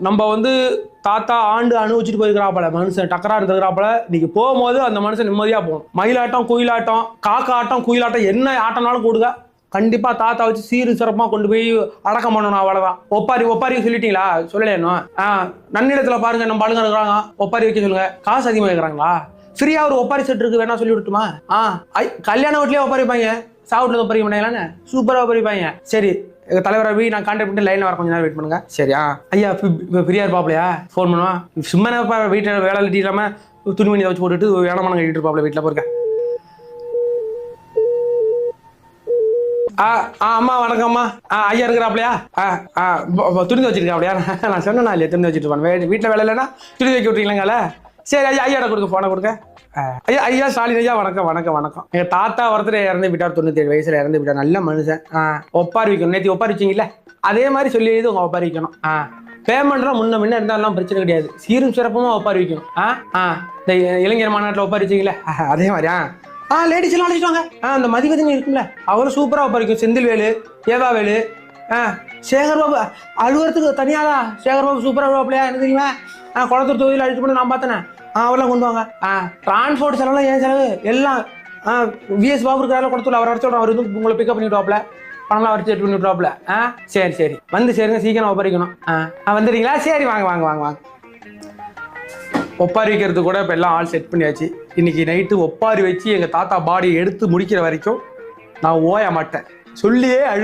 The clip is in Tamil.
நம்ம வந்து தாத்தா ஆண்டு அனுபவிச்சுட்டு போயிருக்கிறாப்பல மனுஷன் டக்கரா இருந்திருக்கிறாப்பல. இன்னைக்கு போகும்போது அந்த மனுஷன் நிம்மதியா போகணும். மயிலாட்டம், குயிலாட்டம், காக்கா ஆட்டம், குயிலாட்டம் என்ன ஆட்டம்னாலும் கொடுங்க. கண்டிப்பா தாத்தா வச்சு சீரு சிறப்பா கொண்டு போய் அடக்கம் பண்ணணும். அவ்வளவுதான். ஒப்பாரி சொல்லிட்டீங்களா? சொல்லலையா? நன்னிடத்துல பாருங்க, நம்ம ஆளுங்க இருக்கிறாங்க, ஒப்பாரி வைக்க சொல்லுங்க. காசு அதிகமா வைக்கிறாங்களா? ஃப்ரீயா ஒரு ஒப்பாரி செட் இருக்கு, வேணா சொல்லி விட்டுமா? கல்யாண வீட்லயே ஒப்பாரி வைப்பாங்க, சாவுட்ல ஒப்பாரி பண்ணீங்களான்னு சூப்பரா ஒப்பாரி வைப்பாங்க. சரி, தலைவர் ரவி, நான் கான்டாக்ட் பண்ணி லைன்ல வர கொஞ்ச நேரம் வெயிட் பண்ணுங்க. சரியா ஐயா? ஃப்ரீயா இருப்பாப்லையா? ஃபோன் பண்ணுவான். சும்மா வீட்டில் வேலை லட்டி இல்லாம துணிமணி வச்சு போட்டுட்டு வேணாம கட்டிட்டு இருப்பாப்ல வீட்டில் போயிருக்கேன். அம்மா வணக்கம்மா. ஐயா இருக்கிறாப்லையா? துணி வச்சிருக்காப்லையா? நான் சொன்னா இல்லையா துணி வச்சுட்டு இருப்பான். வீட்டில் வேலை இல்லைன்னா துணி வைக்க விட்டுறீங்களா? சரி ஐயா, ஐயாட கொடுக்க, போனை கொடுக்க. ஐயா ஸ்டாலின் ஐயா, வணக்கம் வணக்கம் வணக்கம். எங்க தாத்தா ஒருத்தர் இறந்து விட்டார், 97 வயசுல இறந்து விட்டார். நல்ல மனுஷன். ஒப்பாரி வைக்கணும். நேற்று ஒப்பாரி வச்சிங்கல்ல, அதே மாதிரி சொல்லி உங்க ஒப்பாரி வைக்கணும். பேமெண்ட்லாம் முன்ன இருந்தாலும் பிரச்சனை கிடையாது. சீரும் சிறப்புமா ஒப்பாரி வைக்கணும். இந்த இளைஞர் மாநாட்டில் ஒப்பாரி வச்சிங்களே, அதே மாதிரியா? லேடிஸ் எல்லாம் அழைச்சிட்டு வாங்க. அந்த மதிவதனி இருக்குல்ல, அவரும் சூப்பரா ஒப்பாரிக்கும். செந்தில்வேலு, ஏவாவேலு, சேகர்பாபு அலுவலகத்துக்கு தனியாதா சேகர்பாபு சூப்பரா வருவாப்லையா? என்ன தெரியுமா? குளத்தூர் தொகுதியில் அழிச்சு பண்ணி நான் பார்த்தேனே. அவெல்லாம் கொண்டு வாங்க. டிரான்ஸ்போர்ட் செலவுலாம் ஏன் செலவு எல்லாம் விஎஸ் பாபு இருக்கிறால குளத்தூர், அவர் வர சொல்கிறேன். அவர் வந்து உங்களை பிக்கப் பண்ணிவிட்டாப்ல, பணம்லாம் வரைச்சி எடுத்து பண்ணிவிட்டாப்ல. சரி வந்து சேருங்க, சீக்கிரம் ஒப்பாரிக்கணும். வந்துடுறீங்களா? சரி வாங்க வாங்க வாங்க வாங்க. ஒப்பாரி வைக்கிறது கூட இப்போ எல்லாம் ஆள் செட் பண்ணியாச்சு. இன்னைக்கு நைட்டு ஒப்பாரி வச்சு எங்கள் தாத்தா பாடியை எடுத்து முடிக்கிற வரைக்கும் நான் ஓய மாட்டேன். சொல்லியே அழு.